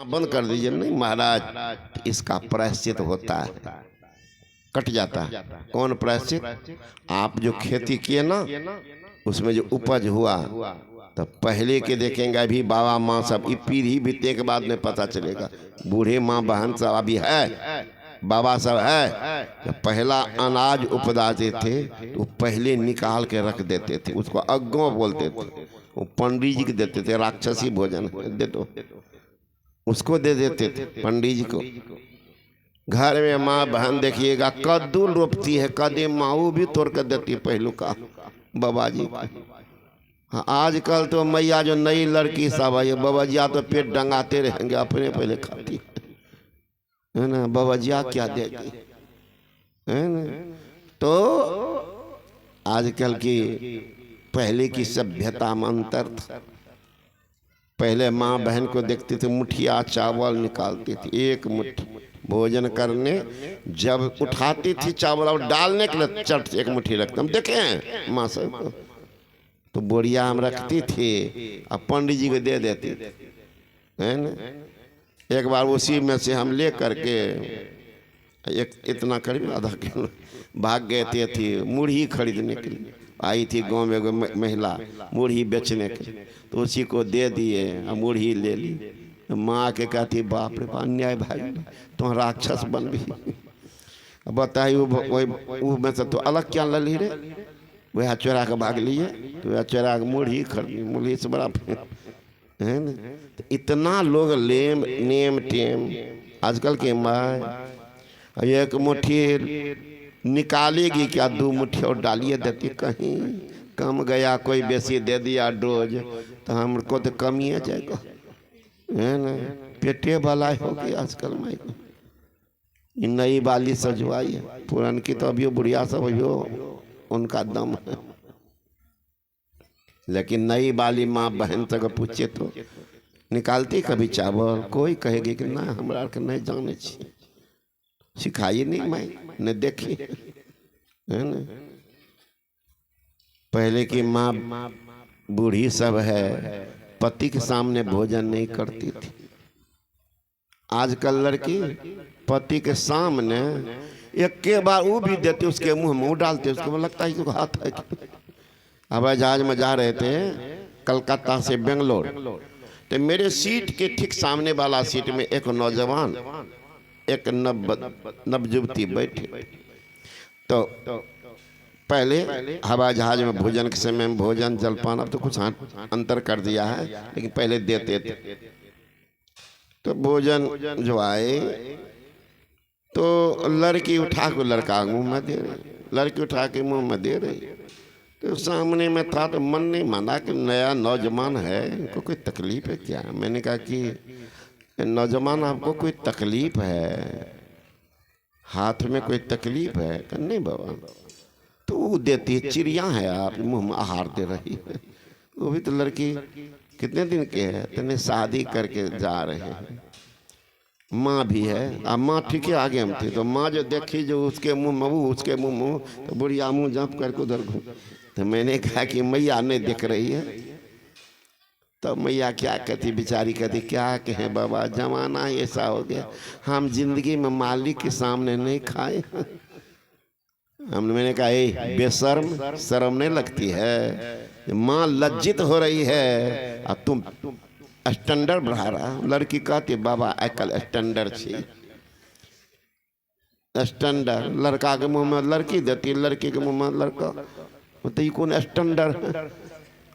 बंद कर दीजिए। नहीं महाराज, इसका प्रायश्चित होता है, कट जाता है। कौन प्रायश्चित? आप जो खेती किए ना, उसमें जो उपज हुआ, तो पहले के देखेंगे अभी बाबा माँ सब पीढ़ी बीतने के बाद में पता चलेगा। बूढ़े माँ बहन सब अभी है, बाबा सब है, तो पहला अनाज उपजाते थे तो पहले निकाल के रख देते थे, उसको अग्गों बोलते थे। वो पंडित जी को देते थे, राक्षसी भोजन दे दो, उसको दे देते थे पंडित जी को। घर में माँ बहन देखिएगा कद्दू रोपती है, कदे माऊ भी तोड़ कर देती है पहलू का बाबा जी। हाँ, आजकल तो मैया जो नई लड़की सब है, बाबाजिया तो पेट डंगाते रहेंगे, अपने पहले खाती है ना। बाबाजिया क्या देगी, है ना। तो आजकल की पहले की सभ्यता में अंतर था। पहले माँ बहन को देखते थे, मुठिया चावल निकालती थी, एक मुट्ठी भोजन करने जब उठाती थी चावल और डालने के लिए चट एक मुट्ठी रखते, हम देखे हैं माँ सब को। तो बोरिया हम रखती थी, अब पंडित जी को दे देती थी, है ना। एक बार उसी में से हम ले करके एक इतना करीब आधा किलो भाग गए थे मुरही खरीदने के लिए। आई थी गांव में एगो महिला मुरही बेचने के, तो उसी को दे दिए, मुरही ले ली। माँ के कहती बाप रे बाप, अन्याय भाई, तो राक्षस बन गई। बताई वो में से तो अलग क्या लली रे, वह चोरा के भाग लिए, तो वह चोरा के मुरही खरीदी, मुरही से बड़ा है ना। तो इतना लोग लेम नेम टेम आजकल के माँ एक मुट्ठी निकालेगी क्या, दो मुट्ठी और डालिए देती, कहीं कम गया कोई बेसी दे दिया डोज, तो हमको तो कम ही जाएगा, है ना। पेटे वाला हो गया आजकल माई को। नई वाली सजवाई है, पुरान की तो अभी बुढ़िया सब अभी उनका दम है। लेकिन नई वाली माँ बहन तक पूछे तो निकालती कभी चावल, कोई कहेगी कि ना हमरा के नहीं जाने छी, सिखाई नहीं मैं ने देखी, है ना। पहले की माँ बूढ़ी सब है, पति के सामने भोजन नहीं करती थी। आजकल लड़की पति के सामने एक के बार वो भी देती, उसके मुंह में डालते, उसको लगता है कि हाथ है। हवाई जहाज में जा रहे थे कलकत्ता से बेंगलोर, तो मेरे सीट के ठीक सामने वाला सीट में एक नौजवान एक नव युवती बैठे। तो पहले हवाई जहाज में भोजन के समय में भोजन जलपान अब तो कुछ अंतर कर दिया है, लेकिन पहले देते थे। तो भोजन जो आए तो लड़की उठा के लड़का मुंह में दे रही, लड़की उठा के मुंह में दे रही। तो सामने में था, तो मन नहीं माना कि नया नौजवान है, इनको कोई तकलीफ है क्या। मैंने कहा कि नौजवान आपको कोई तकलीफ है, हाथ में कोई तकलीफ है? नहीं बाबा। तो वो देती है, चिड़िया है आप मुंह में आहार दे रही है। वो भी तो लड़की कितने दिन के है, तो शादी करके जा रहे हैं। माँ भी है, अब माँ ठीक है आगे हम थे, तो माँ जो देखी जो उसके मुंह में वो उसके मुंह में, तो बुढ़िया मुंह जंप करके उधर घूम। तो मैंने कहा कि मैया नहीं देख रही है, तो मैया क्या कहती, बेचारी कहती क्या कहें बाबा, जमाना ऐसा हो गया, हम जिंदगी में मालिक के सामने नहीं खाए। मैंने कहा ए बेशर्म, शर्म नहीं लगती है? माँ लज्जित हो रही है और तुम स्टैंडर्ड बढ़ा रहा। लड़की कहती बाबा आजकल स्टैंडर्ड छी, स्टैंडर्ड लड़का के मुंह में लड़की देती, लड़की के मुंह में लड़का, तो कौन स्टैंडर्ड?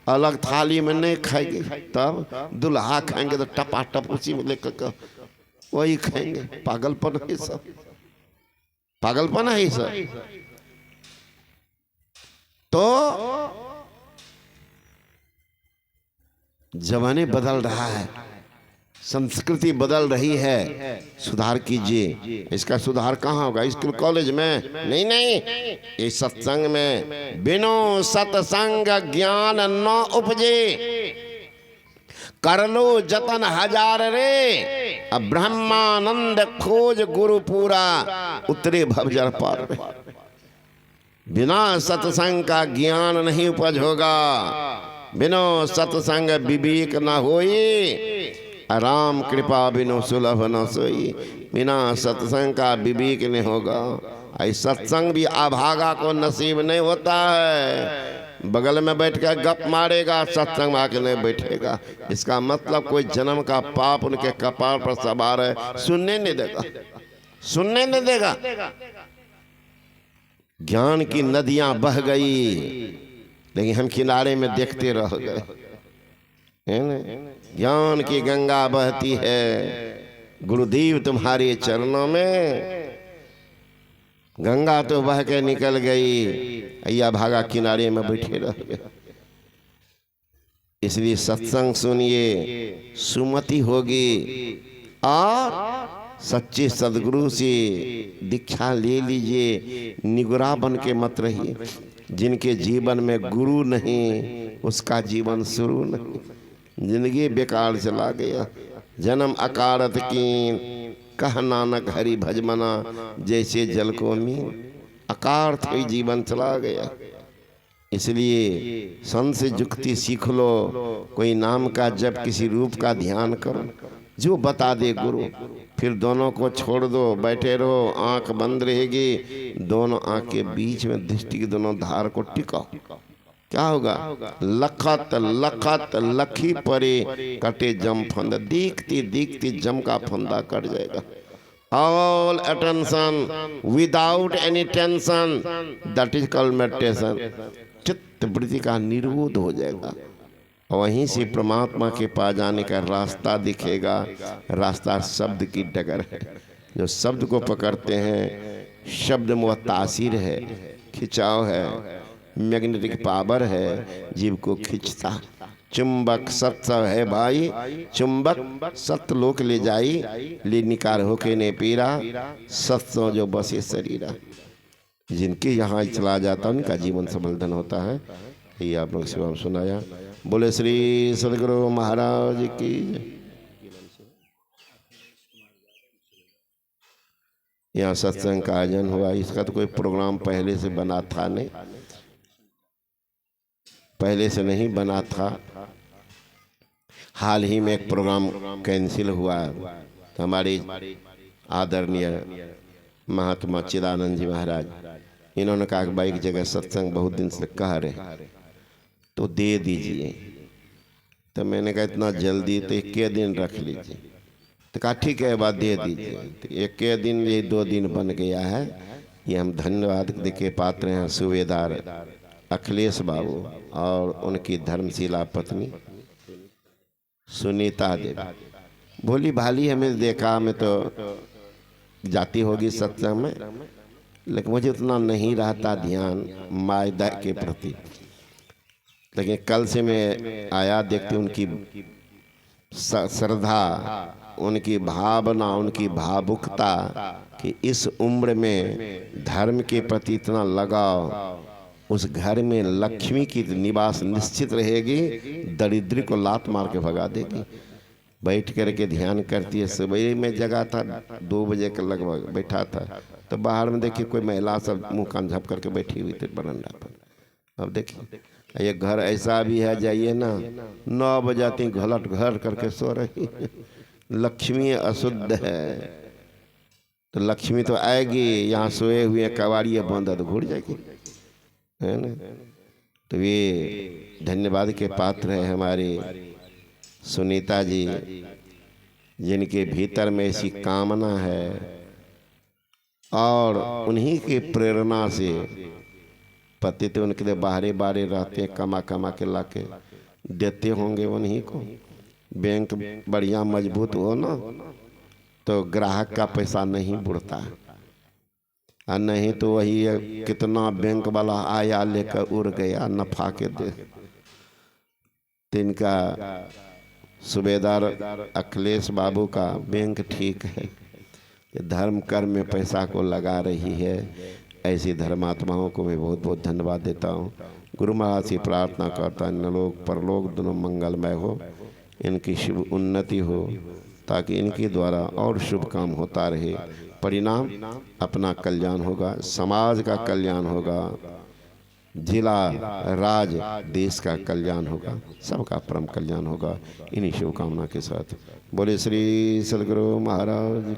अलग थाली में नहीं खाएगी, तब दुल्हा खाएंगे तो टपा टप उसी में लेकर वही खाएंगे। पागलपन है सब, पागलपन है सब। तो जमाने बदल रहा है, संस्कृति बदल रही है, सुधार कीजिए। इसका सुधार कहाँ होगा? स्कूल कॉलेज में नहीं, नहीं, इस सत्संग में। बिनो सत्संग ज्ञान न उपजे, कर लो जतन हजार रे, अब ब्रह्मानंद खोज गुरु पूरा, उतरे भवजर पार। बिना सत्संग का ज्ञान नहीं उपज होगा, बिना सत्संग विवेक न होए, राम कृपा बिनु सुलभ न सोई, बिना सत्संग का विवेक नहीं होगा। आई सत्संग भी अभागा को नसीब नहीं होता है। बगल में बैठ कर गप मारेगा, सत्संग में आके नहीं बैठेगा, इसका मतलब कोई जन्म का पाप उनके कपाल पर सवार है, सुनने नहीं देगा, सुनने नहीं देगा। ज्ञान की नदियां बह गई, लेकिन हम किनारे में देखते रह गए, है न। ज्ञान की गंगा बहती है गुरुदेव तुम्हारे चरणों में, गंगा तो बह के निकल गई, अय्या भागा किनारे में बैठे रह गए। इसलिए सत्संग सुनिए, सुमति होगी, और सच्चे सदगुरु से दीक्षा ले लीजिए। निगुरा बन के मत रहिए। जिनके जीवन में गुरु नहीं, उसका जीवन शुरू नहीं, जिंदगी बेकार चला गया। जन्म अकारत की, कह नानक हरि भजमना, जैसे जल को मीन, अकार्थ ही जीवन चला गया। इसलिए संत से जुक्ति सीख लो, कोई नाम का जब किसी रूप का ध्यान करो, जो बता दे गुरु, फिर दोनों को छोड़ दो, बैठे रहो, आंख बंद रहेगी, दोनों आंख के बीच में दृष्टि की दोनों धार को टिकाओ। क्या होगा? लखत लखत लखी परे कटे जम फंदा, दीखती दीखती जम का फंदा कट जाएगा। All attention without any tension, that is called meditation. चित्त वृत्ति का निरोध हो जाएगा, वहीं से परमात्मा के पास जाने का रास्ता दिखेगा। रास्ता शब्द की डगर है, जो शब्द को पकड़ते हैं, शब्द में वह तासीर है, खिंचाव है, मैग्नेटिक पावर है, जीव को खींचता। चुंबक सत्य है भाई, चुंबक सत्य लोक ले जाई, ले निकार होके ने पीरा, सत्य जो बसे शरीरा। जिनके यहाँ चला जाता उनका जीवन संवर्धन होता है। ये आप लोग सेवा सुनाया। बोले श्री सदगुरु महाराज की। यहाँ सत्संग का आयोजन हुआ, इसका तो कोई प्रोग्राम पहले से बना था नहीं, पहले से नहीं बना था। हाल ही में एक प्रोग्राम कैंसिल हुआ, तो हमारे आदरणीय महात्मा चिदानंद जी महाराज, इन्होंने कहा कि भाई की जगह सत्संग बहुत दिन से कह रहे तो दे दीजिए। तो मैंने कहा इतना जल्दी, तो 1 दिन रख लीजिए। तो कहा ठीक है, बात दे दीजिए। तो 1 दिन ये 2 दिन बन गया है। ये हम धन्यवाद के पात्र हैं सूबेदार अखिलेश बाबू और उनकी धर्मशिला पत्नी सुनीता देवी। भोली भाली हमें देखा, में तो जाती होगी सत्संग में, लेकिन मुझे उतना नहीं रहता ध्यान मायदा के प्रति। लेकिन कल से मैं आया, देखते उनकी श्रद्धा, उनकी भावना, उनकी भावुकता कि इस उम्र में धर्म के प्रति इतना लगाव, उस घर में लक्ष्मी की निवास निश्चित रहेगी, दरिद्र को लात मार के भगा देगी। बैठ करके ध्यान करती है। सवेरे में जगा था, 2 बजे के लगभग बैठा था, तो बाहर में देखिए कोई महिला सब मुंह कान झप करके बैठी हुई थी बरंडा पर। अब देखिए ये घर ऐसा भी है, जाइए ना 9 बजाती घलट घर करके सो रही। लक्ष्मी अशुद्ध है, तो लक्ष्मी तो आएगी, यहाँ सोए हुए कवाड़ी बंद है तो घुट जाएगी, है ना। तो ये धन्यवाद के पात्र है हमारे सुनीता जी, जिनके भीतर में ऐसी कामना है, और उन्हीं के प्रेरणा से पति तो उनके लिए बाहरे बाहरे रहते हैं, कमा कमा के लाके देते होंगे उन्हीं को। बैंक बढ़िया मजबूत हो ना, तो ग्राहक का पैसा नहीं बुड़ता, और नहीं तो वही कितना बैंक वाला आया लेकर उड़ गया नफा के दे। तो इनका सूबेदार अखिलेश बाबू का बैंक ठीक है, धर्म कर्म में पैसा को लगा रही है। ऐसी धर्मात्माओं को मैं बहुत बहुत धन्यवाद देता हूँ। गुरु महाराज से प्रार्थना करता इन लोग परलोक दोनों मंगलमय हो, इनकी शुभ उन्नति हो, ताकि इनके द्वारा और शुभ काम होता रहे। परिणाम अपना कल्याण होगा, समाज का कल्याण होगा, जिला, राज, देश का कल्याण होगा, सबका परम कल्याण होगा। इन्हीं शुभकामना के साथ बोले श्री सदगुरु महाराज।